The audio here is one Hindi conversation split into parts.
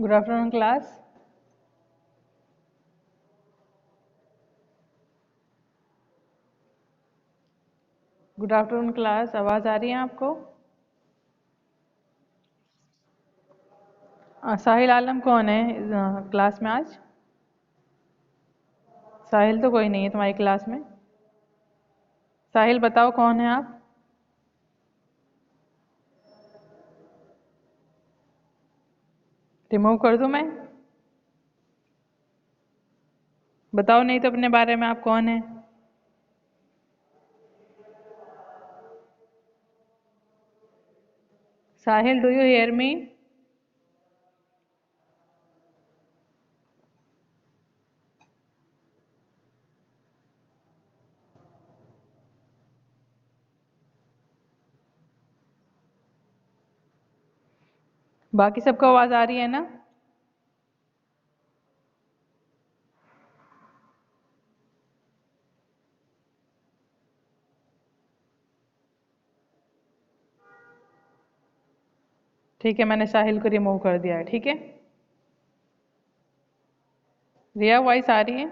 Good afternoon class. Good afternoon class, आवाज़ आ रही है आपको? साहिल आलम कौन है क्लास में आज? साहिल तो कोई नहीं है तुम्हारी क्लास में। साहिल बताओ कौन है आप? रिमूव कर दूं मैं? बताओ नहीं तो अपने बारे में आप कौन है? साहिल, डू यू हियर मी? बाकी सबको आवाज़ आ रही है ना? ठीक है, मैंने साहिल को रिमूव कर दिया है। ठीक है, रिया वॉइस आ रही है?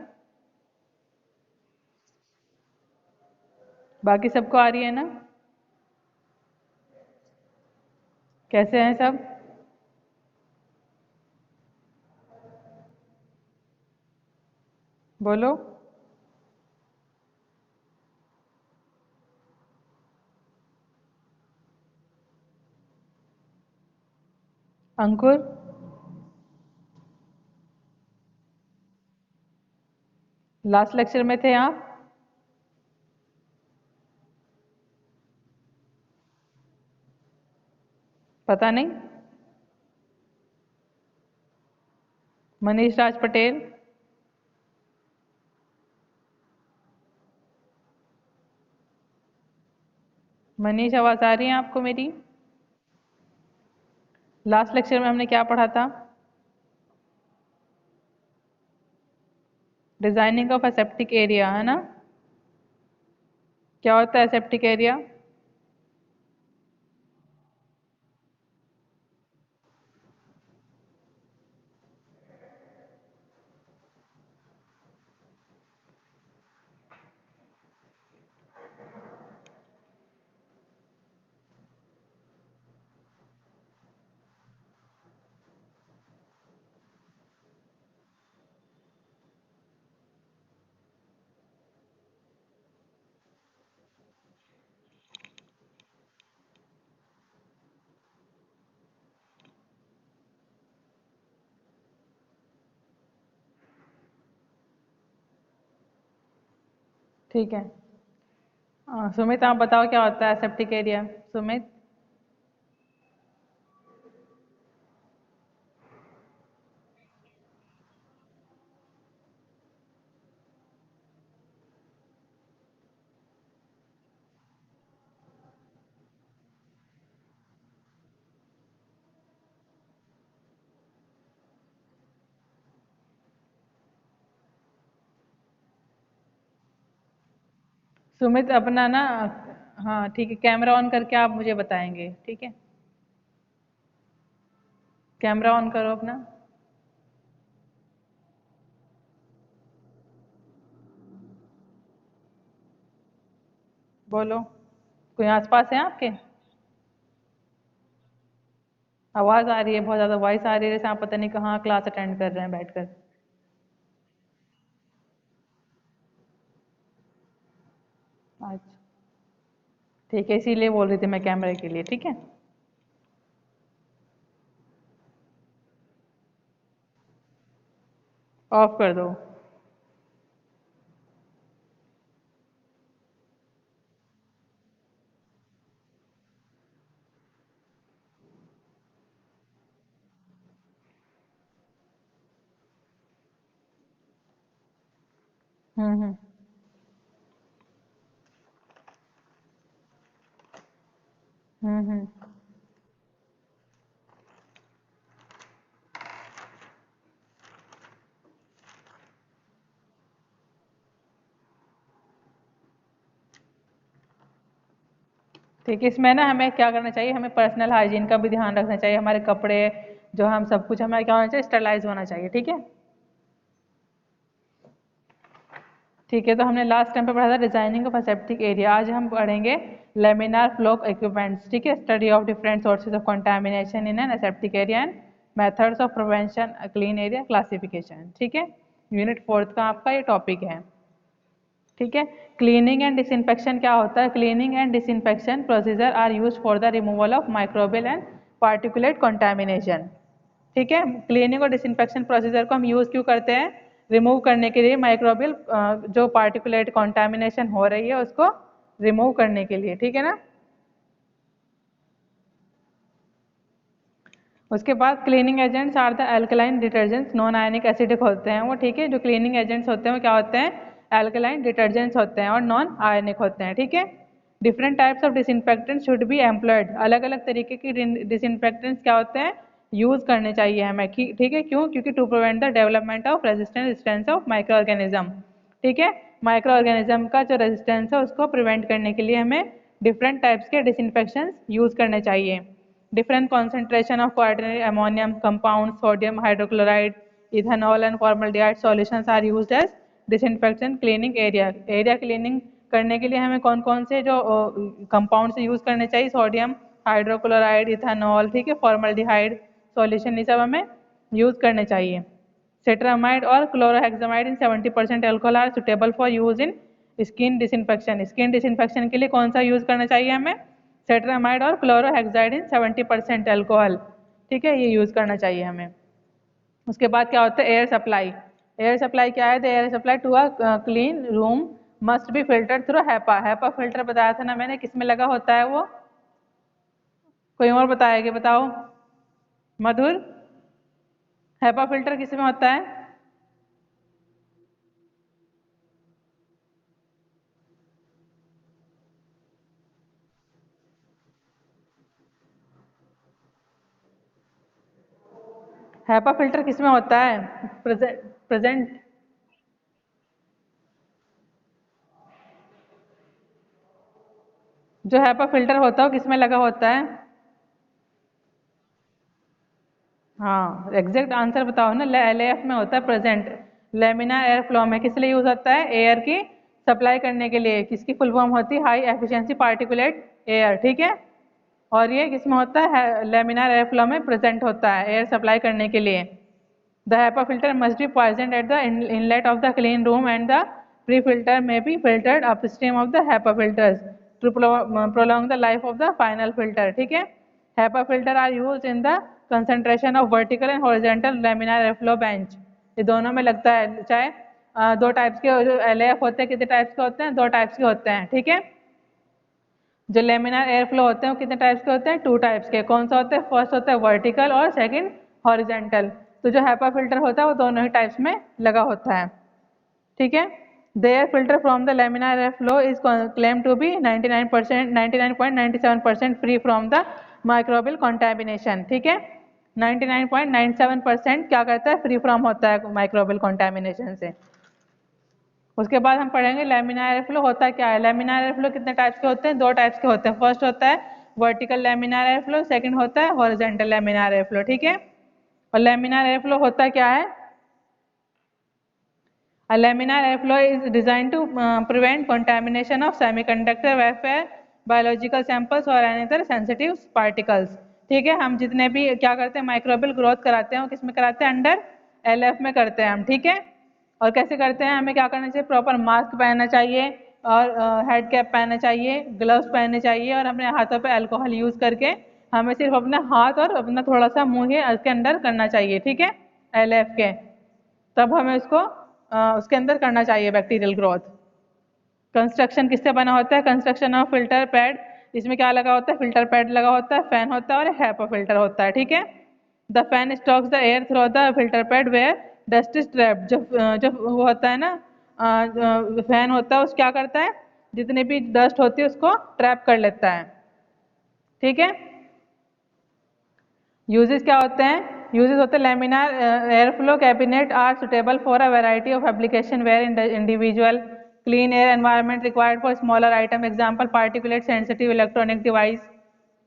बाकी सबको आ रही है ना? कैसे हैं सब? बोलो। अंकुर, लास्ट लेक्चर में थे आप? पता नहीं। मनीष राज पटेल? मनीष, आवाज़ आ रही है आपको मेरी? लास्ट लेक्चर में हमने क्या पढ़ा था? डिजाइनिंग ऑफ एसेप्टिक एरिया, है ना? क्या होता है एसेप्टिक एरिया? ठीक है। सुमित, आप बताओ क्या होता है एसेप्टिक एरिया? सुमित। सुमित अपना ना, हाँ ठीक है, कैमरा ऑन करके आप मुझे बताएंगे, ठीक है? कैमरा ऑन करो अपना। बोलो। कोई आसपास है आपके? आवाज़ आ रही है, बहुत ज़्यादा वॉइस आ रही है, जैसे आप पता नहीं कहाँ क्लास अटेंड कर रहे हैं बैठकर। अच्छा, ठीक है, इसीलिए बोल रही थी मैं कैमरे के लिए। ठीक है, ऑफ कर दो। हम्म। हम्म। ठीक है, इसमें ना हमें क्या करना चाहिए, हमें पर्सनल हाइजीन का भी ध्यान रखना चाहिए। हमारे कपड़े जो हम सब कुछ हमें क्या होना चाहिए, स्टरलाइज होना चाहिए। ठीक है, ठीक है। तो हमने लास्ट टाइम पे पढ़ा था डिजाइनिंग ऑफ असेप्टिक एरिया। आज हम पढ़ेंगे लेमिनार फ्लो इक्विपमेंट्स। ठीक है, study of different sources of contamination in an aseptic area and methods of prevention clean area classification. ठीक है, यूनिट 4 का आपका ये टॉपिक है। ठीक है, क्लीनिंग एंड डिसइंफेक्शन क्या होता है? Cleaning and disinfection procedure are use for the removal of microbial and particulate contamination. ठीक है, क्लीनिंग और डिसइंफेक्शन प्रोसीजर को हम यूज क्यों करते हैं? रिमूव करने के लिए माइक्रोबियल जो पार्टिकुलेट कंटामिनेशन हो रही है उसको रिमूव करने के लिए। ठीक है ना। उसके बाद cleaning agents are the alkaline detergents, non ionic acidic होते हैं वो। ठीक है, जो क्लीनिंग एजेंट्स होते हैं वो क्या होते हैं? एल्कलाइन डिटर्जेंट्स होते हैं और नॉन आयनिक होते हैं। ठीक है, different types of disinfectants should be employed, अलग अलग तरीके की डिसइंफेक्टेंट्स क्या होते हैं? यूज करने चाहिए हमें। ठीक है, क्यों? क्योंकि to prevent the development of resistance of micro organism. ठीक है, माइक्रो ऑर्गेनिज्म का जो रेजिस्टेंस है उसको प्रिवेंट करने के लिए हमें डिफरेंट टाइप्स के डिसइंफेक्शन यूज करने चाहिए। Different concentration of quaternary ammonium compounds, sodium hydrochloride, ethanol and formaldehyde solutions are used as disinfectant cleaning area. Area cleaning करने के लिए हमें कौन कौन से जो कंपाउंड्स यूज करने चाहिए? सोडियम हाइड्रोक्लोराइड, इथानॉल, ठीक है, फॉर्मल्डिहाइड सॉल्यूशन, ये सब हमें यूज करने चाहिए। सेट्रामाइड और chlorhexidine in 70% alcohol are suitable for use in skin disinfection. Skin disinfection के लिए कौन सा यूज करना चाहिए हमें? सेट्रामाइड और क्लोरोहेक्साइड इन 70% अल्कोहल। ठीक है, ये यूज करना चाहिए हमें। उसके बाद क्या होता है? Air supply. एयर सप्लाई क्या है? The air supply to a clean room must be filtered through HEPA. HEPA filter बताया था ना मैंने, किसमें लगा होता है वो? कोई और बताएगा? बताओ मधुर, हैपा फिल्टर किसमें होता है? हैपा फिल्टर किसमें होता है? प्रेजेंट जो हैपा फिल्टर होता है वो किसमें लगा होता है? हाँ, एग्जैक्ट आंसर बताओ ना। LAF में होता है प्रेजेंट, लेमिनार एयर फ्लो में। किस लिए यूज होता है? एयर की सप्लाई करने के लिए। किसकी फुल फॉर्म होती है? High efficiency particulate air. ठीक है, और ये किसमें होता है? लेमिनार एयर फ्लो में प्रेजेंट होता है एयर सप्लाई करने के लिए। The HEPA filter must be present at the inlet of the clean room and the pre-filter may be filtered upstream of the HEPA filters to prolong the life of the final filter. ठीक है, HEPA filter are used in the concentration of vertical and horizontal laminar airflow bench. ये दोनों में लगता है। चाहे दो टाइप्स के जो LAF होते हैं, कितने टाइप्स के होते हैं? दो टाइप्स के होते हैं। ठीक है, जो लेमिनार एयर फ्लो होते हैं वो कितने टाइप्स के होते हैं? 2 टाइप्स के। कौन सा होता है? फर्स्ट होता है वर्टिकल और सेकंड हॉरिजेंटल। तो जो हैपा फिल्टर होता है वो दोनों ही टाइप्स में लगा होता है। ठीक है, the air filter from the laminar air flow is claim to be 99%, 99.97% free from the microbial contamination. ठीक है, 99.97% क्या करता है? फ्री फ्रॉम होता है माइक्रोबियल कंटामिनेशन से। उसके बाद हम पढ़ेंगे लेमिनार एयर फ्लो होता है क्या है। लेमिनार एयर फ्लो कितने टाइप्स के होते हैं? 2 टाइप्स के होते हैं। फर्स्ट होता है vertical laminar air flow, second होता है हॉरिजॉन्टल लेमिनार एयर फ्लो। ठीक है, और लेमिनार एयर फ्लो होता क्या है? A laminar airflow is designed to prevent contamination of semiconductor wafer, biological samples और another sensitive particles. ठीक है, हम जितने भी क्या करते हैं माइक्रोबियल ग्रोथ कराते हैं वो किस में कराते हैं? अंडर LF में करते हैं हम। ठीक है, और कैसे करते हैं? हमें क्या करना चाहिए? प्रॉपर मास्क पहनना चाहिए और हेड कैप पहनना चाहिए, ग्लव्स पहनने चाहिए और अपने हाथों पे अल्कोहल यूज करके हमें सिर्फ अपने हाथ और अपना थोड़ा सा मुंह ही उसके अंदर करना चाहिए। ठीक है, LF के, तब हमें उसको उसके अंदर करना चाहिए बैक्टीरियल ग्रोथ। कंस्ट्रक्शन किससे बना होता है? Construction of filter pad. इसमें क्या लगा होता है? फिल्टर पैड लगा होता है, फैन होता है और हैपा फिल्टर होता है। ठीक है, the fan stocks the air through the filter pad where dust is trapped. जब वो होता है ना, फैन होता है, उस क्या करता है? जितनी भी डस्ट होती है उसको ट्रैप कर लेता है। ठीक है, यूजेस क्या होते हैं? यूजेस होते हैं laminar air flow cabinet are suitable for a variety of application where individual clean air environment required for smaller item, example particulate sensitive electronic device.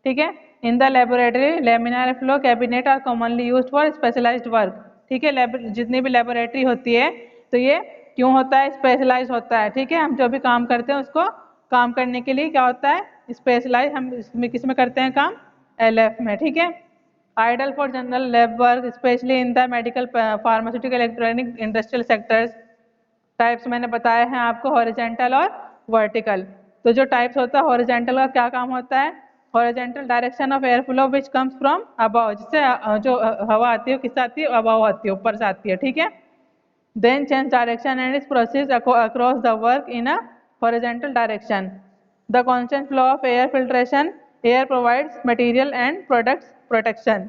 ठीक है, in the laboratory laminar flow cabinet are commonly used for specialised work. ठीक है, जितनी भी लेबोरेटरी होती है तो ये क्यों होता है, स्पेशलाइज होता है। ठीक है, हम जो भी काम करते हैं उसको काम करने के लिए क्या होता है, स्पेशलाइज। हम इसमें किस में करते हैं काम, एलएफ में। ठीक है, ideal for general lab work specially in the medical pharmaceutical electronic industrial sectors. Types मैंने बताए हैं आपको, हॉरिजेंटल और वर्टिकल। तो जो टाइप्स होता है हॉरिजेंटल का क्या काम होता है, horizontal direction of air flow which comes from above, जिससे जो हवा आती है किससे आती है, अबव आती है, ऊपर से आती है। ठीक है, then change direction and is processed across the work in a horizontal direction. The constant flow of air filtration, air provides material and products protection.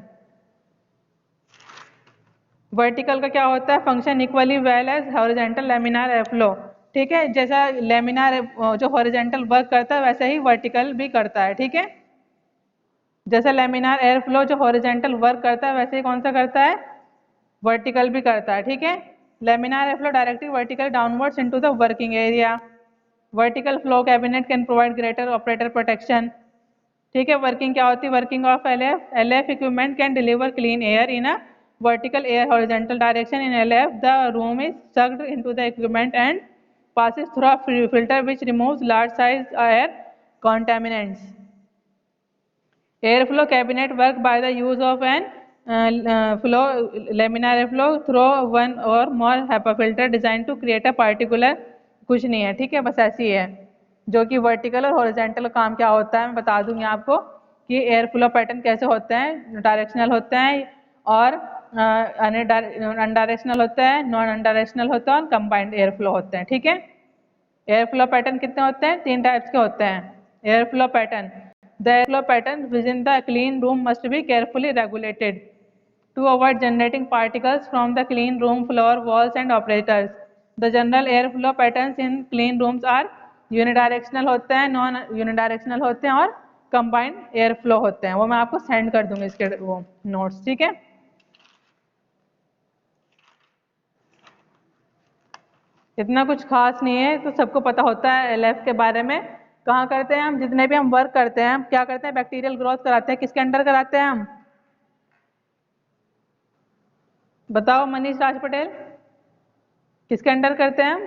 Vertical का क्या होता है, function equally well as horizontal laminar air flow. ठीक है, जैसा लेमिनार जो हॉरिजेंटल वर्क करता है वैसे ही वर्टिकल भी करता है। ठीक है, जैसा लेमिनार एयर फ्लो जो हॉरिजेंटल वर्क करता है वैसे ही कौन सा करता है, वर्टिकल भी करता है। ठीक है, laminar air flow directly vertical downwards into the working area. Vertical flow cabinet can provide greater operator protection. ठीक है, वर्किंग क्या होती है, working of LF equipment can deliver clean air in a vertical air horizontal direction. In LF the room is sucked into the equipment and passes through a filter which removes large size air contaminants. Airflow cabinet work by the use of an flow laminar airflow through one or more HEPA filter designed to create a particular, कुछ नहीं है। ठीक है, बस ऐसी है। जो कि वर्टिकल और हॉरिजेंटल काम क्या होता है मैं बता दूंगी आपको कि एयर फ्लो पैटर्न कैसे होते हैं, डायरेक्शनल होते हैं और अनडायरेक्शनल होता है, नॉन अनडायरेक्शनल होता है और कंबाइंड एयर फ्लो होते हैं। ठीक है, एयर फ्लो पैटर्न कितने होते हैं, 3 टाइप्स के होते हैं। Air flow pattern, the air flow pattern within the clean room must be carefully regulated to avoid generating particles from the clean room floor, walls and operators. The general airflow patterns in clean rooms are unidirectional होते हैं, non unidirectional होते हैं और combined airflow होते हैं। वो मैं आपको सेंड कर दूंगी इसके वो नोट्स। ठीक है, इतना कुछ खास नहीं है, तो सबको पता होता है एलएफ के बारे में। कहाँ करते हैं हम, जितने भी हम वर्क करते हैं हम क्या करते हैं, बैक्टीरियल ग्रोथ कराते हैं। किसके अंडर कराते हैं हम, बताओ मनीष राज पटेल, किसके अंडर करते हैं हम,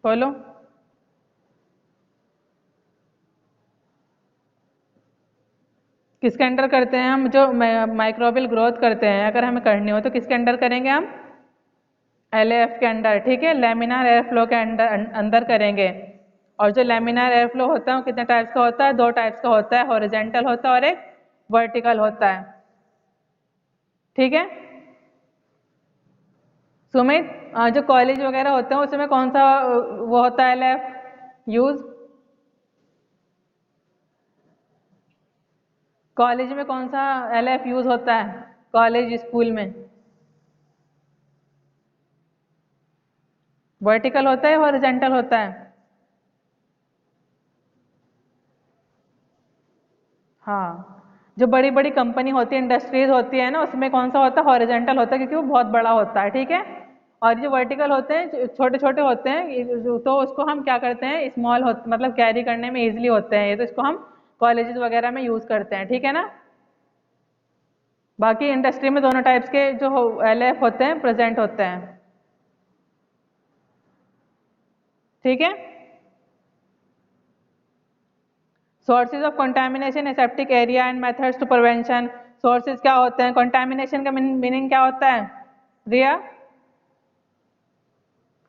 बोलो। किसके अंडर करते हैं हम, जो माइक्रोबियल ग्रोथ करते हैं अगर हमें करनी हो तो किसके अंडर करेंगे हम, एलएएफ के अंडर। ठीक है, लेमिनार एयर फ्लो के अंडर अंदर करेंगे। और जो लेमिनार एयर फ्लो होता है वो कितने टाइप्स का होता है, 2 टाइप्स का होता है, हॉरिजेंटल होता है और एक वर्टिकल होता है। ठीक है सुमित, जो कॉलेज वगैरह होते हैं उसमें कौन सा वो होता है एलएफ यूज, कॉलेज में कौन सा एलएफ यूज होता है, कॉलेज स्कूल में वर्टिकल होता है हॉरिजेंटल होता है। हाँ, जो बड़ी बड़ी कंपनी होती है, इंडस्ट्रीज होती है ना, उसमें कौन सा होता है, हॉरिजेंटल होता है, क्योंकि वो बहुत बड़ा होता है। ठीक है, और जो वर्टिकल होते हैं छोटे छोटे होते हैं, तो उसको हम क्या करते हैं, स्मॉल मतलब कैरी करने में इजीली होते हैं ये, तो इसको हम कॉलेजेस वगैरह में यूज करते हैं। ठीक है ना, बाकी इंडस्ट्री में दोनों टाइप्स के जो एलएफ होते हैं प्रेजेंट होते हैं। ठीक है, sources of contamination, aseptic area and methods to prevention. Sources क्या होते हैं, कंटामिनेशन का मीनिंग क्या होता है, रिया,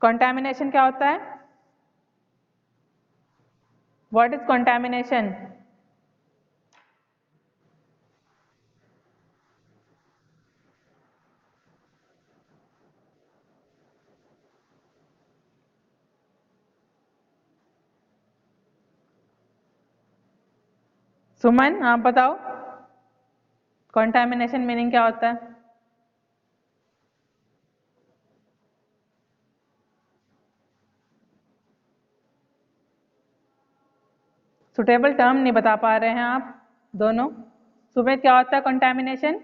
कंटामिनेशन क्या होता है, व्हाट इज कंटामिनेशन। सुमन आप बताओ, कंटामिनेशन मीनिंग क्या होता है। सुटेबल टर्म नहीं बता पा रहे हैं आप दोनों। सुमित क्या होता है कंटामिनेशन,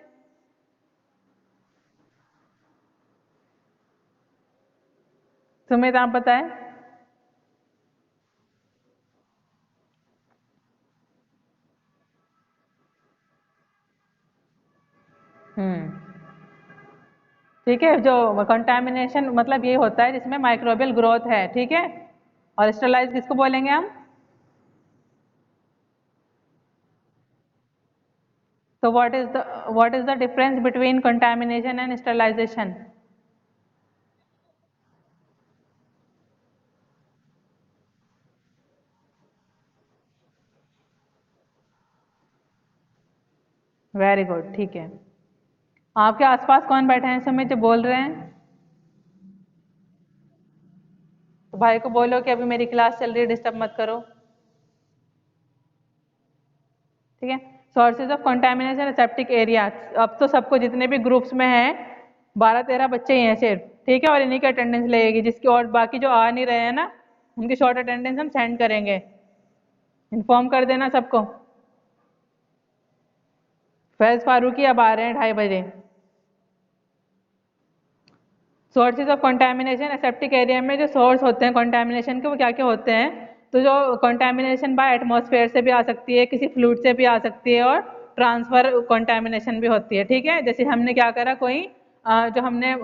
सुमित आप बताएं। ठीक है, जो कंटामिनेशन मतलब ये होता है जिसमें माइक्रोबियल ग्रोथ है, ठीक है। और स्टरलाइज किसको बोलेंगे हम? तो what is the difference between contamination and sterilisation? Very good, ठीक है। आपके आसपास कौन बैठे हैं इस समय जो बोल रहे हैं? तो भाई को बोलो कि अभी मेरी क्लास चल रही है, डिस्टर्ब मत करो, ठीक है। Sources of contamination septic area, अब तो सबको जितने भी ग्रुप्स में हैं 12-13 बच्चे ही हैं सिर्फ, ठीक है। और इन्हीं की अटेंडेंस लगेगी, जिसकी और बाकी जो आ नहीं रहे हैं ना उनकी शॉर्ट अटेंडेंस हम सेंड करेंगे। इन्फॉर्म कर देना सबको। फैज फारूकी अब आ रहे हैं 2:30 बजे। Sources of contamination aseptic area में जो सोर्स होते हैं कंटामिनेशन के वो क्या क्या होते हैं? तो जो कंटामिनेशन बाय एटमॉस्फेयर से भी आ सकती है, किसी फ्लूइड से भी आ सकती है, और ट्रांसफर कंटामिनेशन भी होती है, ठीक है। जैसे हमने क्या करा, कोई जो हमने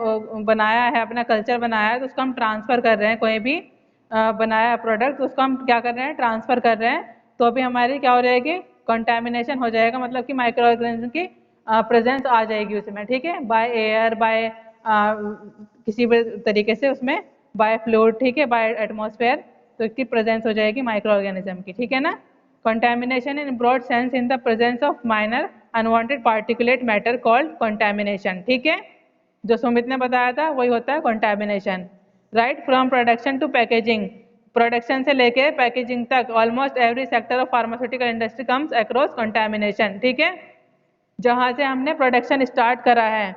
बनाया है, अपना कल्चर बनाया है, तो उसको हम ट्रांसफर कर रहे हैं, कोई भी बनाया प्रोडक्ट उसको हम क्या कर रहे हैं, ट्रांसफर कर रहे हैं, तो अभी हमारी क्या हो जाएगी, कंटामिनेशन हो जाएगा, मतलब कि माइक्रो ऑर्गेनिज्म की प्रेजेंस आ जाएगी उसमें, ठीक है। बाय एयर, बाय किसी भी तरीके से उसमें, बाय फ्लूइड, ठीक है, बाय एटमॉस्फेयर, तो इसकी प्रेजेंस हो जाएगी माइक्रो ऑर्गेनिज्म की, ठीक है ना। Contamination in broad sense in the presence of minor unwanted particulate matter called contamination, ठीक है। जो सुमित ने बताया था वही होता है contamination. Right, from production to packaging, production से लेके पैकेजिंग तक almost every sector of pharmaceutical industry comes across contamination, ठीक है। जहाँ से हमने प्रोडक्शन स्टार्ट करा है,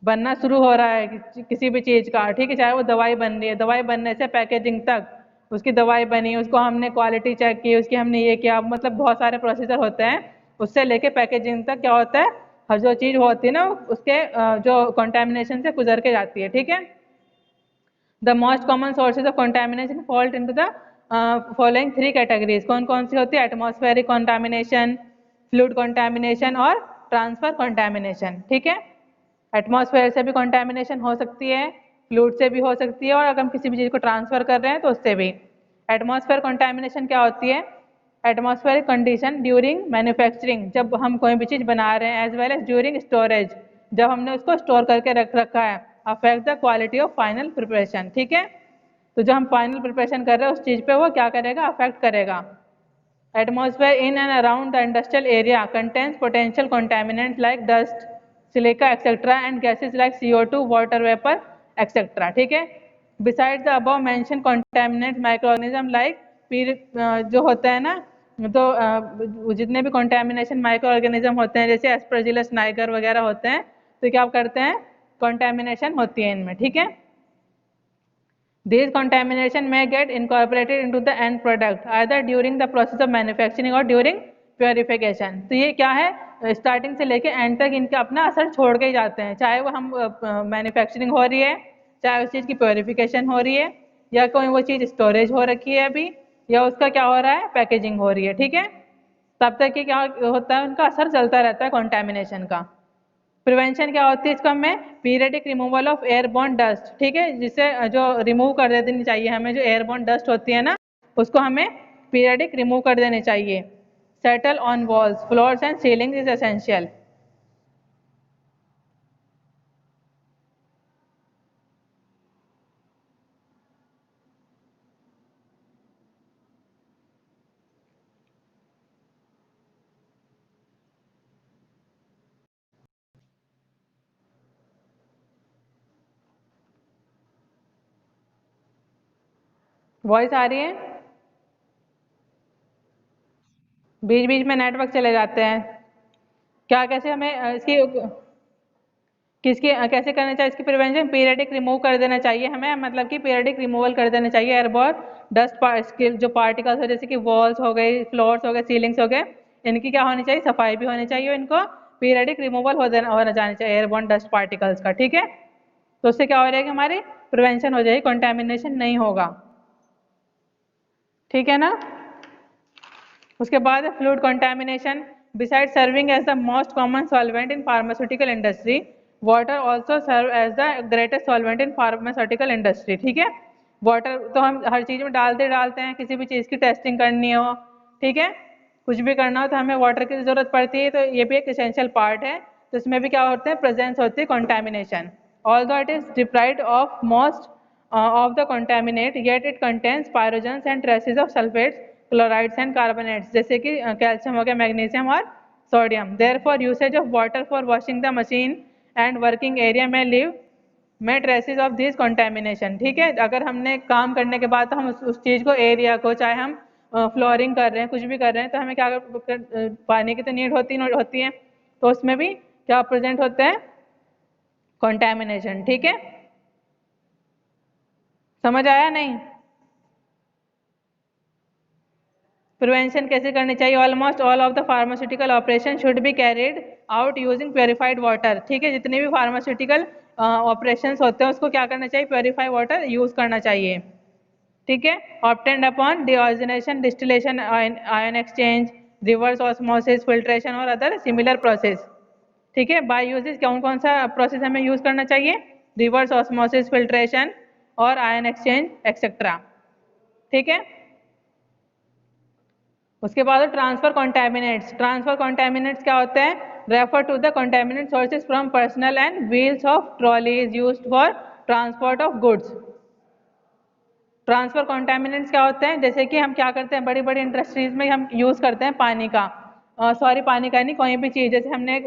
बनना शुरू हो रहा है किसी भी चीज़ का, ठीक है, चाहे वो दवाई बन रही है, दवाई बनने से पैकेजिंग तक, उसकी दवाई बनी, उसको हमने क्वालिटी चेक की, उसकी हमने ये किया, मतलब बहुत सारे प्रोसीजर होते हैं, उससे लेके पैकेजिंग तक क्या होता है, हर जो चीज़ होती है ना उसके जो कंटामिनेशन से गुजर के जाती है, ठीक है। The most common sources of contamination fault into the following 3 categories, कौन कौन सी होती है? एटमॉस्फेरिक कंटामिनेशन, फ्लूइड कंटामिनेशन और ट्रांसफर कंटामिनेशन, ठीक है। एटमॉस्फेयर से भी कंटामिनेशन हो सकती है, फ्लूइड से भी हो सकती है, और अगर हम किसी भी चीज़ को ट्रांसफर कर रहे हैं तो उससे भी। एटमॉस्फेयर कंटामिनेशन क्या होती है? एटमॉस्फेरिक कंडीशन ड्यूरिंग मैन्युफैक्चरिंग, जब हम कोई भी चीज़ बना रहे हैं, as well as during storage, जब हमने उसको स्टोर करके रख रखा है, affect the quality of final preparation, ठीक है। तो जो हम फाइनल प्रिपरेशन कर रहे हैं उस चीज़ पे वो क्या करेगा, अफेक्ट करेगा। Atmosphere in and around the industrial area contains potential contaminants like dust, silica, etc. and gases like CO2, water vapor, etc. ठीक है। Besides the above mentioned contaminants, microorganism like जो होता है ना, तो जितने भी contamination microorganism होते हैं, जैसे Aspergillus niger वगैरह होते हैं, तो क्या करते हैं, contamination होती है इनमें, ठीक है। These contamination may get incorporated into the end product either during the process of manufacturing or during purification. तो ये क्या है, स्टार्टिंग से लेके एंड तक इनका अपना असर छोड़ के ही जाते हैं, चाहे वो हम मैन्युफैक्चरिंग हो रही है, चाहे उस चीज़ की प्योरिफिकेशन हो रही है, या कोई वो चीज़ स्टोरेज हो रखी है अभी, या उसका क्या हो रहा है, पैकेजिंग हो रही है, ठीक है। तब तक ये क्या होता है, उनका असर चलता रहता है कंटामिनेशन का। प्रिवेंशन क्या होती है इसका में, periodic removal of airborne dust, ठीक है, जिसे जो रिमूव कर देनी चाहिए हमें, जो एयरबॉर्न डस्ट होती है ना उसको हमें पीरियडिक रिमूव कर देनी चाहिए। Settle on walls, floors and ceiling is essential. Voice आ रही है? बीच बीच में नेटवर्क चले जाते हैं, क्या कैसे हमें इसकी किसकी कैसे करना चाहिए इसकी प्रिवेंशन? पीरियडिक रिमूव कर देना चाहिए हमें, मतलब कि पीरियडिक रिमूवल कर देना चाहिए एयरबॉर्न डस्ट के जो पार्टिकल्स हो, जैसे कि वॉल्स हो गई, फ्लोर्स हो गए, सीलिंग्स हो गए, इनकी क्या होनी चाहिए, सफाई भी होनी चाहिए, इनको पीरियडिक रिमूवल होना जाना चाहिए एयरबॉर्न डस्ट पार्टिकल्स का, ठीक है। तो उससे क्या हो जाएगी, हमारी प्रिवेंशन हो जाएगी, कंटेमिनेशन नहीं होगा, ठीक है ना। उसके बाद fluid contamination, beside serving as the most common solvent in pharmaceutical industry, water also serve as the greatest solvent in pharmaceutical industry. ठीक है, वाटर तो हम हर चीज़ में डालते हैं, किसी भी चीज़ की टेस्टिंग करनी हो, ठीक है, कुछ भी करना हो तो हमें वाटर की ज़रूरत पड़ती है, तो ये भी एक एसेंशियल पार्ट है। तो इसमें भी क्या होते हैं, प्रेजेंस होती है contamination. Although it is deprived of most of the contaminate, yet it contains pyrogens and traces of sulfates, chlorides and carbonates, जैसे कि कैल्शियम हो गया, मैग्नीशियम और sodium. therefore usage of water for washing the machine and working area may leave में ट्रेसेस ऑफ दिस कंटेमिनेशन। ठीक है, अगर हमने काम करने के बाद तो हम उस चीज़ को, एरिया को, चाहे हम फ्लोरिंग कर रहे हैं, कुछ भी कर रहे हैं, तो हमें क्या पानी की तो नीड होती है, तो उसमें भी क्या प्रेजेंट होते हैं, कंटेमिनेशन। ठीक है, समझ आया नहीं? प्रिवेंशन कैसे करनी चाहिए? Almost all of the pharmaceutical operation should be carried out using purified water. ठीक है, जितने भी फार्मास्यूटिकल ऑपरेशन होते हैं उसको क्या करना चाहिए, प्योरीफाइड वाटर यूज करना चाहिए। ठीक है, obtained upon deionisation, distillation, ion exchange, reverse osmosis, filtration और अदर सिमिलर प्रोसेस। ठीक है, बाय यूजेस कौन कौन सा प्रोसेस हमें यूज करना चाहिए, रिवर्स ऑस्मोसिस, फिल्ट्रेशन और आयन एक्सचेंज एक्सेट्रा। ठीक है, उसके बाद ट्रांसफर कॉन्टेमिनेट्स। ट्रांसफर कॉन्टेमिनेट्स क्या होते हैं, refer to the contaminant sources from personal and wheels of trolleys used for transport of goods. Transfer contaminants क्या होते हैं, जैसे कि हम क्या करते हैं, बड़ी बड़ी इंडस्ट्रीज में हम यूज़ करते हैं पानी का, सॉरी पानी का नहीं, कोई भी चीज़, जैसे हमने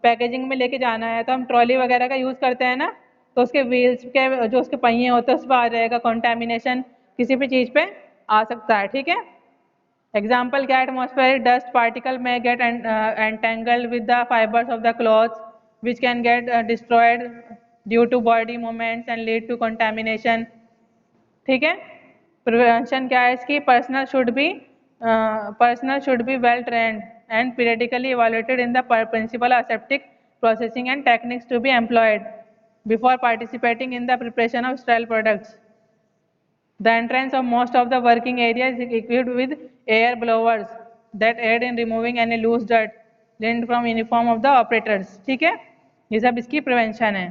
पैकेजिंग में लेके जाना है तो हम ट्रॉली वगैरह का यूज़ करते हैं ना, तो उसके व्हील्स के जो उसके पहिए होते हैं उस पर आ जाएगा कॉन्टेमिनेशन, किसी भी चीज़ पे आ सकता है। ठीक है, एग्जाम्पल क्या, atmospheric dust particle may get entangled with the fibres of the clothes which can get destroyed due to body movements and lead to contamination. ठीक है, प्रिवेंशन क्या है इसकी, personnel should be well trained and periodically evaluated in the principle aseptic processing and techniques to be employed before participating in the preparation of sterile products. The entrance of most of the working area is equipped with air blowers that aid in removing any loose dirt lint from uniform of the operators. ठीक है, ये सब इसकी प्रिवेंशन है।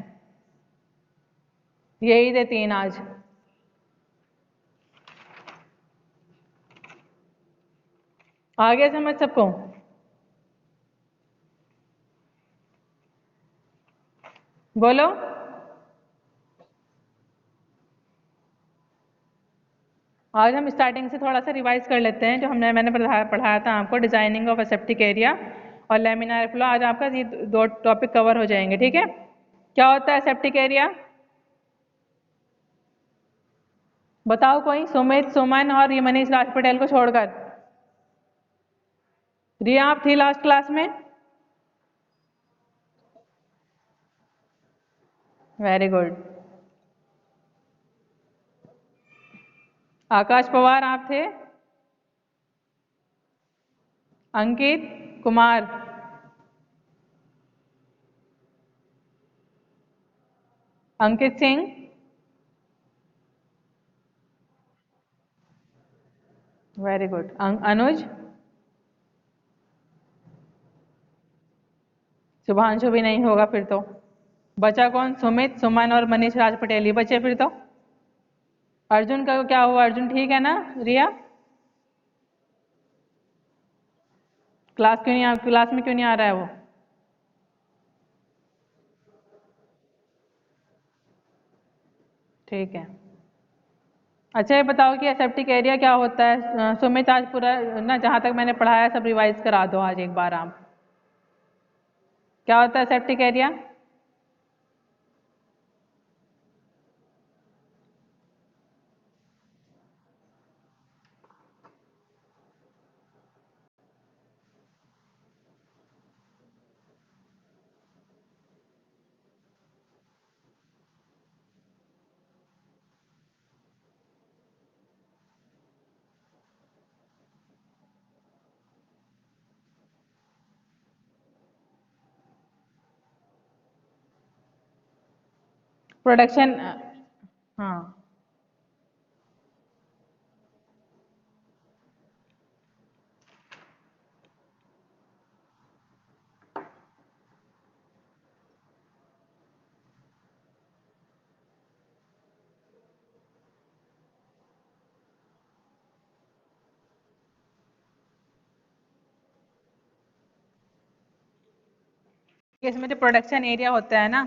यही थे तीन आज। आगे समझ सबको? बोलो। आज हम स्टार्टिंग से थोड़ा सा रिवाइज कर लेते हैं, जो मैंने पढ़ाया था आपको, डिजाइनिंग ऑफ एसेप्टिक एरिया और लेमिनार फ्लो। आज आपका ये दो टॉपिक कवर हो जाएंगे। ठीक है, क्या होता है एसेप्टिक एरिया, बताओ कोई, सुमित, सुमन और ये मनीष राज पटेल को छोड़कर। रिया आप थी लास्ट क्लास में? Very good. आकाश पवार आप थे? Ankit Kumar, Ankit Singh, very good. अनुज, शुभांशु भी नहीं होगा फिर तो। बचा कौन, सुमित, सुमन और मनीष राज पटेल ही बचे फिर तो। अर्जुन का क्या हुआ, अर्जुन ठीक है ना? रिया क्लास में क्यों नहीं आ रहा है वो? ठीक है, अच्छा ये बताओ कि एसेप्टिक एरिया क्या होता है। सुमित आज पूरा ना, जहाँ तक मैंने पढ़ाया सब रिवाइज करा दो आज एक बार आप। क्या होता है एसेप्टिक एरिया? प्रोडक्शन, हाँ इसमें जो प्रोडक्शन एरिया होता है ना,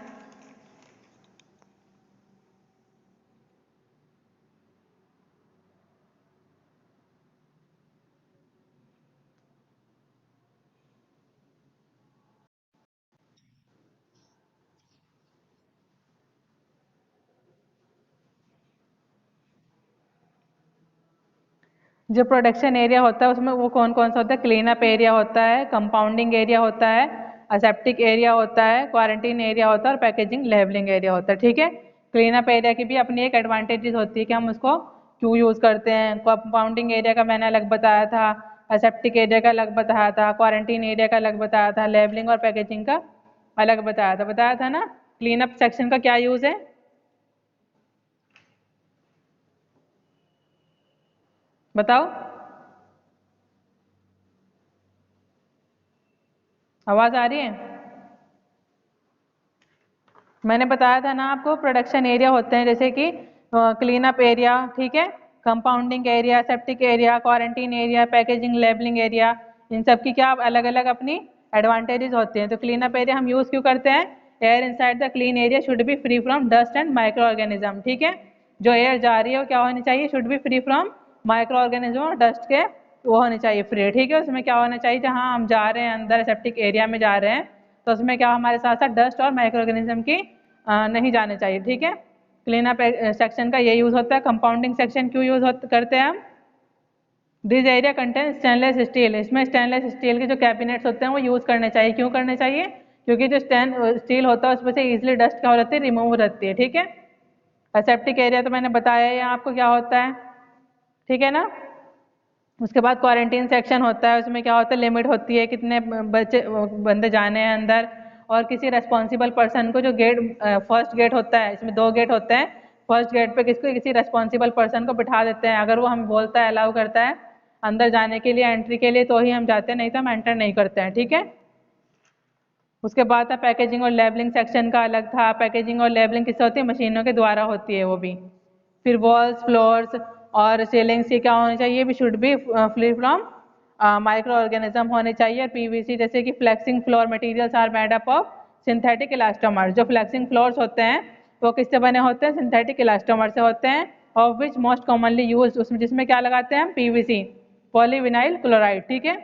जो प्रोडक्शन एरिया होता है उसमें वो कौन कौन सा होता है? क्लीन अप एरिया होता है, कंपाउंडिंग एरिया होता है, असेप्टिक एरिया होता है, क्वारंटीन एरिया होता है और पैकेजिंग लेवलिंग एरिया होता है। ठीक है, क्लीन अप एरिया की भी अपनी एक एडवांटेजेस होती है कि हम उसको क्यों यूज़ करते हैं। कंपाउंडिंग एरिया का मैंने अलग बताया था, असेप्टिक एरिया का अलग बताया था, क्वारंटीन एरिया का अलग बताया था, लेवलिंग और पैकेजिंग का अलग बताया था ना। क्लीन अप सेक्शन का क्या यूज़ है? बताओ, आवाज़ आ रही है? मैंने बताया था ना आपको, प्रोडक्शन एरिया होते हैं जैसे कि क्लीन अप एरिया, ठीक है, compounding area, septic area, quarantine area, packaging labelling area, इन सब की क्या अलग अलग अपनी एडवांटेजेस होते हैं। तो क्लीन अप एरिया हम यूज़ क्यों करते हैं? Air inside the clean area should be free from dust and micro organism. ठीक है, जो एयर जा रही है वो क्या होनी चाहिए? Should be free from micro organism और डस्ट के, वो होनी चाहिए फ्री। ठीक है, उसमें क्या होना चाहिए? जहाँ हम जा रहे हैं अंदर सेप्टिक एरिया में जा रहे हैं तो उसमें क्या हमारे साथ साथ डस्ट और माइक्रो ऑर्गेनिज्म की नहीं जाने चाहिए। ठीक है, क्लीन अप सेक्शन का ये यूज़ होता है। कंपाउंडिंग सेक्शन क्यों यूज़ करते हैं हम? This area contain stainless steel, इसमें स्टेनलेस स्टील के जो कैबिनेट्स होते हैं वो यूज़ करने चाहिए। क्यों करने चाहिए? क्योंकि जो स्टील होता है उसमें से ईजिली डस्ट क्या हो जाती है? रिमूव रहती है। ठीक है, एसेप्टिक एरिया तो मैंने बताया है आपको क्या होता है, ठीक है ना। उसके बाद क्वारंटीन सेक्शन होता है, उसमें क्या होता है? लिमिट होती है कितने बच्चे बंदे जाने हैं अंदर, और किसी रेस्पॉन्सिबल पर्सन को, जो गेट फर्स्ट गेट होता है, इसमें दो गेट होते हैं, फर्स्ट गेट पे किसी रेस्पॉन्सिबल पर्सन को बिठा देते हैं। अगर वो हम बोलता है, अलाउ करता है अंदर जाने के लिए, एंट्री के लिए, तो ही हम जाते हैं, नहीं तो हम एंटर नहीं करते हैं। ठीक है, उसके बाद था पैकेजिंग और लेबलिंग सेक्शन का अलग था। पैकेजिंग और लेबलिंग किससे होती है? मशीनों के द्वारा होती है वो भी। फिर वॉल्स, फ्लोर्स और सीलिंग्स की क्या होनी चाहिए? भी should be free from micro organism होने चाहिए। पीवीसी जैसे कि flexing floor materials are made up of synthetic elastomer. जो फ्लेक्सिंग फ्लोर्स होते हैं वो किससे बने होते हैं? सिंथेटिक इलास्टोमर से होते हैं। Of which most commonly use, उसमें जिसमें क्या लगाते हैं हम? PVC, polyvinyl chloride. ठीक है,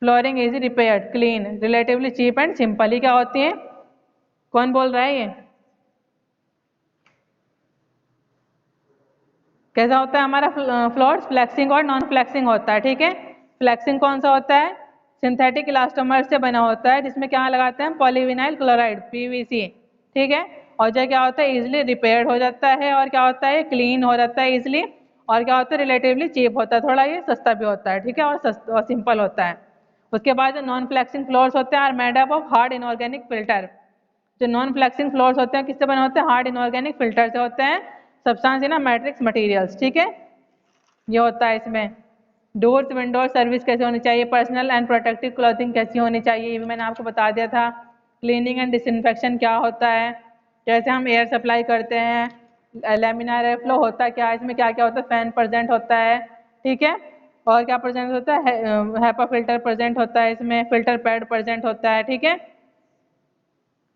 flooring is repaired clean relatively cheap and simple. ही क्या होती है? कौन बोल रहा है ये? कैसा होता है हमारा फ्लोर्स? फ्लेक्सिंग और नॉन फ्लेक्सिंग होता है। ठीक है, फ्लेक्सिंग कौन सा होता है? सिंथेटिक इलास्टोमर से बना होता है, जिसमें क्या लगाते हैं? Polyvinyl chloride, PVC. ठीक है, और जो क्या होता है? इजिली रिपेयर्ड हो जाता है, और क्या होता है? क्लीन हो जाता है इजिली, और क्या होता है? रिलेटिवली चीप होता है, थोड़ा ये सस्ता भी होता है। ठीक है, और सस्ता और सिंपल होता है। उसके बाद जो नॉन फ्लेक्सिंग फ्लोर्स होते हैं are made up of hard inorganic filter. जो नॉन फ्लेक्सिंग फ्लोर्स होते हैं किससे बने होते हैं? हार्ड इनऑर्गेनिक फिल्टर से होते हैं। Substance in matrix materials. ठीक है, ये होता है इसमें। डोर्स, विंडोज सर्विस कैसे होनी चाहिए? पर्सनल एंड प्रोटेक्टिव क्लॉथिंग कैसी होनी चाहिए? ये भी मैंने आपको बता दिया था। क्लीनिंग एंड डिसइंफेक्शन क्या होता है? कैसे हम एयर सप्लाई करते हैं? लेमिनार एयर फ्लो होता है क्या? इसमें क्या क्या होता है? फैन प्रेजेंट होता है। ठीक है, और क्या प्रेजेंट होता है? हैपा फिल्टर प्रेजेंट होता है इसमें, फिल्टर पैड प्रेजेंट होता है। ठीक है,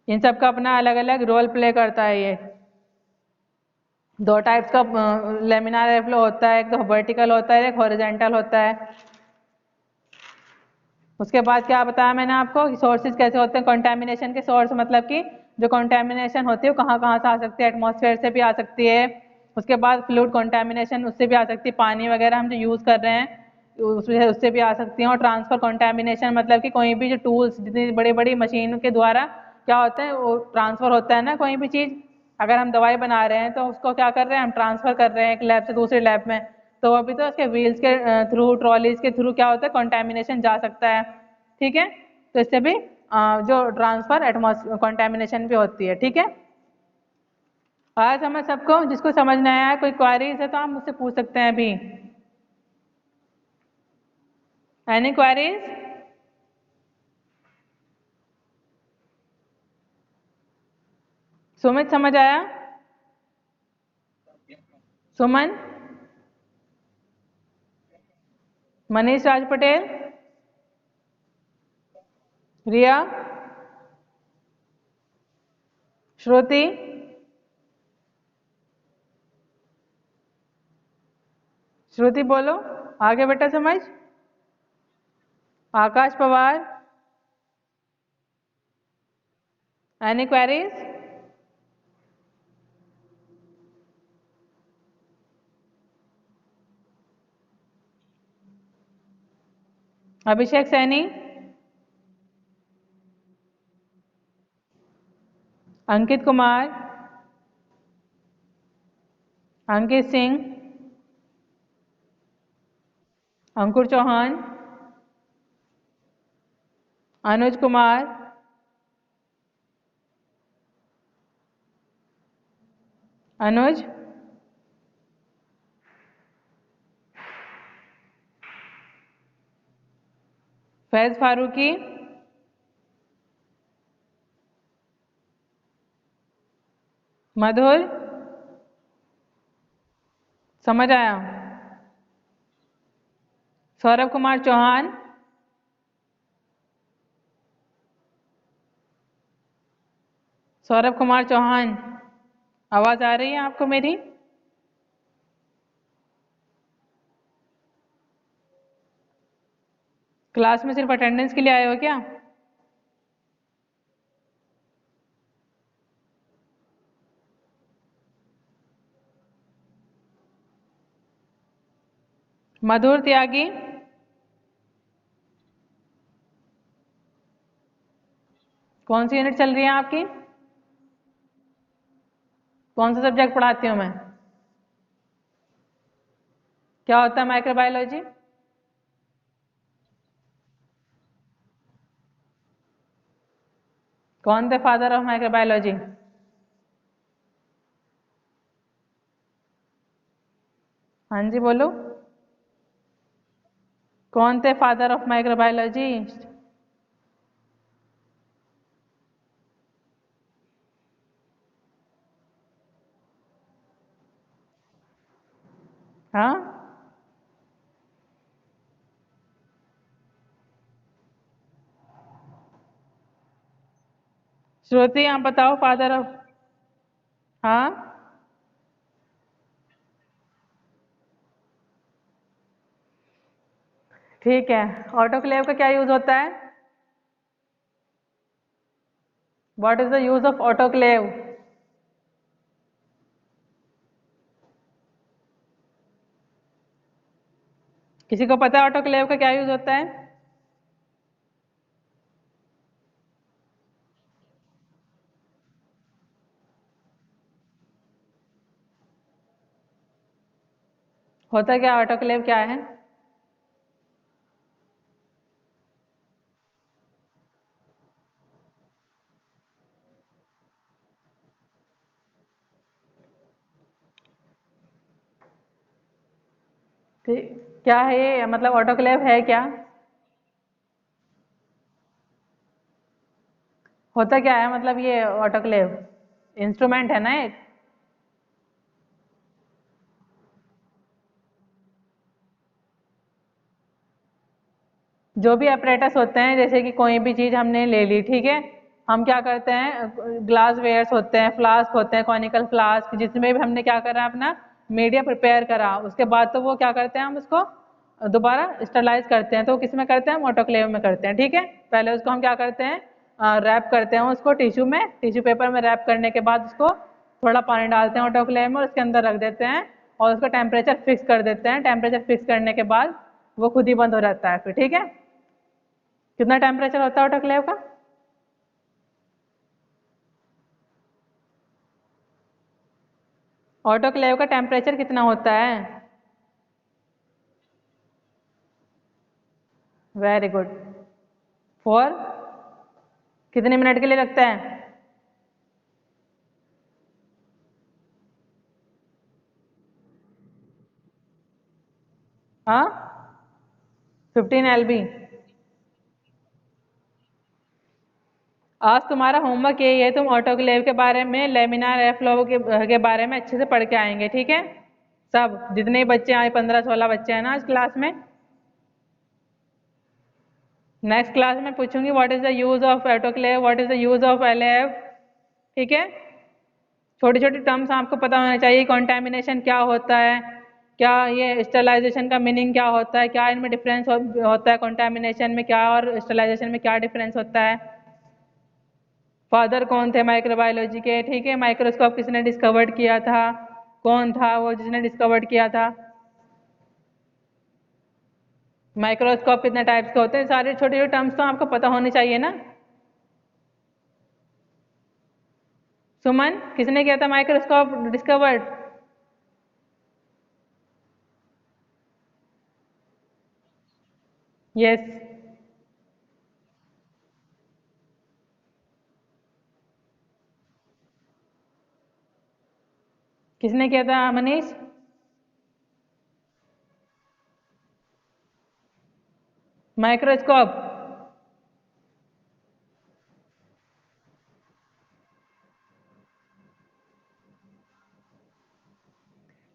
इन सब का अपना अलग अलग रोल प्ले करता है ये। दो टाइप्स का लेमिनार एयर फ्लो होता है, एक तो वर्टिकल होता है, एक हॉरिजेंटल होता है। उसके बाद क्या बताया मैंने आपको? सोर्सेज कैसे होते हैं कंटेमिनेशन के? सोर्स मतलब कि जो कंटेमिनेशन होती है वो कहाँ कहाँ से आ सकती है? एटमॉस्फेयर से भी आ सकती है। उसके बाद फ्लूइड कंटेमिनेशन, उससे भी आ सकती है, पानी वगैरह हम जो यूज़ कर रहे हैं उससे भी आ सकती हैं। और ट्रांसफर कंटेमिनेशन मतलब कि कोई भी जो टूल्स, जितनी बड़ी बड़ी मशीन के द्वारा क्या होता है? वो ट्रांसफर होता है ना कोई भी चीज़। अगर हम दवाई बना रहे हैं तो उसको क्या कर रहे हैं? हम ट्रांसफर कर रहे हैं एक लैब से दूसरे लैब में, तो अभी तो उसके व्हील्स के थ्रू, ट्रॉलीज के थ्रू क्या होता है? कंटेमिनेशन जा सकता है। ठीक है, तो इससे भी जो ट्रांसफर एटमॉस्फेयर कंटेमिनेशन भी होती है। ठीक है, आया समझ सबको? जिसको समझ नहीं आया, कोई क्वारीज है तो आप मुझसे पूछ सकते हैं अभी। Any queries? सुमित समझ आया? सुमन? मनीष राज पटेल? रिया? श्रुति, श्रुति बोलो आगे बेटा समझ। आकाश पवार, एनी क्वेरीज? अभिषेक सैनी, अंकित कुमार, अंकित सिंह, अंकुर चौहान, अनुज कुमार, अनुज, फैज फारूकी, मधुर, समझ आया? सौरभ कुमार चौहान, सौरभ कुमार चौहान, आवाज आ रही है आपको मेरी? क्लास में सिर्फ अटेंडेंस के लिए आए हो क्या? मधुर त्यागी, कौन सी यूनिट चल रही है आपकी? कौन सा सब्जेक्ट पढ़ाती हूँ मैं? क्या होता है माइक्रोबायोलॉजी? कौन थे फादर ऑफ माइक्रोबायोलॉजी? हाँ जी बोलो, कौन थे फादर ऑफ माइक्रोबायोलॉजी? हाँ, श्रुति आप बताओ फादर ऑफ। हाँ, ठीक है। ऑटोक्लेव का क्या यूज होता है? What is the use of autoclave? किसी को पता है ऑटोक्लेव का क्या यूज होता है? होता क्या ऑटोक्लेव क्या है? क्या है ये, मतलब ऑटोक्लेव है क्या? होता क्या है मतलब ये ऑटोक्लेव? इंस्ट्रूमेंट है ना एक? जो भी अपरेटस होते हैं, जैसे कि कोई भी चीज हमने ले ली, ठीक है, हम क्या करते हैं, ग्लास वेयर्स होते हैं, फ्लास्क होते हैं, कॉनिकल फ्लास्क, जिसमें भी हमने क्या करा अपना मीडिया प्रिपेयर करा, उसके बाद तो वो क्या करते हैं, हम उसको दोबारा स्टरलाइज करते हैं। तो किस में करते हैं? हम ऑटोक्लेव में करते हैं, ठीक है। पहले उसको हम क्या करते हैं, रैप करते हैं उसको टिश्यू में, टिश्यू पेपर में रैप करने के बाद उसको थोड़ा पानी डालते हैं ऑटोक्लेव में और उसके अंदर रख देते हैं और उसका टेम्परेचर फिक्स कर देते हैं। टेम्परेचर फिक्स करने के बाद वो खुद ही बंद हो जाता है फिर, ठीक है। कितना टेम्परेचर होता है ऑटोक्लेव का? ऑटोक्लेव का टेम्परेचर कितना होता है? Very good. फॉर कितने मिनट के लिए रखता है? हाँ, 15 LB। आज तुम्हारा होमवर्क यही है, तुम ऑटोक्लेव के बारे में, लेमिनार एयर फ्लो के बारे में अच्छे से पढ़ के आएंगे, ठीक है। सब जितने बच्चे आए, 15-16 बच्चे हैं ना आज क्लास में। नेक्स्ट क्लास में पूछूंगी what is the use of autoclave, what is the use of LAF, ठीक है। छोटी छोटी टर्म्स आपको पता होना चाहिए। कॉन्टेमिनेशन क्या होता है, क्या ये स्टरलाइजेशन का मीनिंग क्या होता है, क्या इनमें डिफरेंस होता है, कॉन्टेमिनेशन में क्या और स्टरलाइजेशन में क्या डिफरेंस होता है। फादर कौन थे माइक्रोबायोलॉजी के, ठीक है। माइक्रोस्कोप किसने डिस्कवर्ड किया था, कौन था वो जिसने डिस्कवर्ड किया था। माइक्रोस्कोप कितने टाइप्स के होते हैं, सारे छोटे छोटे टर्म्स तो आपको पता होने चाहिए ना। सुमन, किसने किया था माइक्रोस्कोप डिस्कवर्ड? यस। किसने किया था मनीष? माइक्रोस्कोप।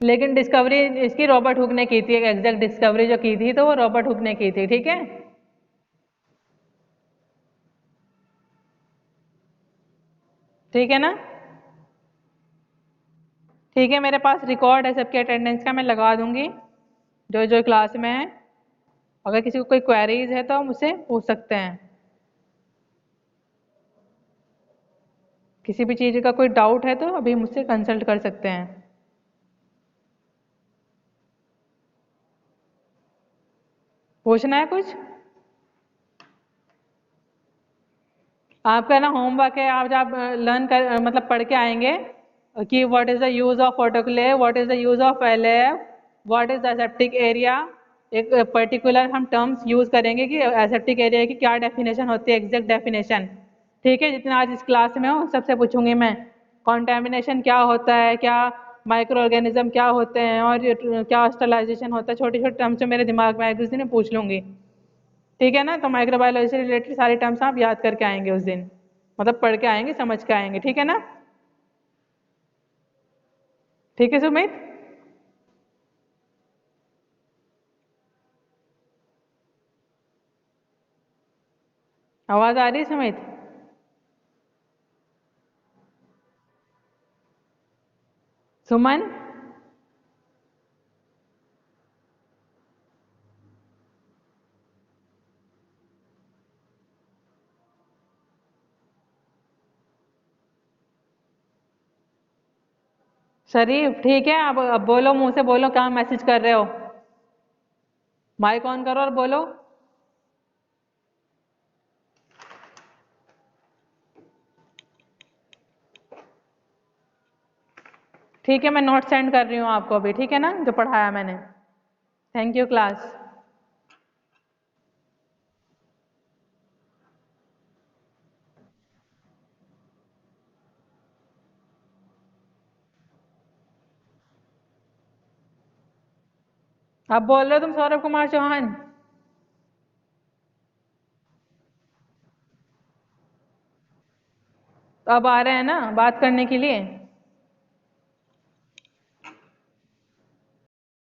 लेकिन डिस्कवरी इसकी रॉबर्ट हुक ने की थी, एग्जैक्ट डिस्कवरी जो की थी तो वो रॉबर्ट हुक ने की थी, ठीक है। ठीक है ना। ठीक है, मेरे पास रिकॉर्ड है सबके अटेंडेंस का, मैं लगा दूंगी जो जो क्लास में है। अगर किसी को कोई क्वेरीज है तो मुझसे पूछ सकते हैं। किसी भी चीज़ का कोई डाउट है तो अभी मुझसे कंसल्ट कर सकते हैं। पूछना है कुछ? आपका ना होमवर्क है, आप जब लर्न कर मतलब पढ़ के आएंगे कि what is the use of autoclave, what is the use of LF, what is the aseptic area. एक पर्टिकुलर हम टर्म्स यूज करेंगे कि एसेप्टिक एरिया की क्या डेफिनेशन होती है, एग्जैक्ट डेफिनेशन। ठीक है, जितना आज इस क्लास में हो सबसे पूछूंगी मैं। कॉन्टेमिनेशन क्या होता है, क्या माइक्रो ऑर्गेनिज्म क्या होते हैं, और क्या स्टरलाइजेशन होता है, छोटे छोटे टर्म्स जो मेरे दिमाग में आए उस दिन पूछ लूंगी। ठीक है ना। तो माइक्रोबायोलॉजी से रिलेटेड सारे टर्म्स आप याद करके आएंगे उस दिन, मतलब पढ़ के आएंगे, समझ के आएंगे, ठीक है ना। ठीक है सुमित। आवाज आ रही है सुमित? सुमन। शरीफ, ठीक है। अब बोलो, मुंह से बोलो, कहाँ मैसेज कर रहे हो। माइक ऑन करो और बोलो। ठीक है, मैं नोट सेंड कर रही हूँ आपको अभी, ठीक है ना, जो पढ़ाया मैंने। Thank you class. अब बोल रहे हो तुम सौरभ कुमार चौहान? अब आ रहे हैं ना बात करने के लिए?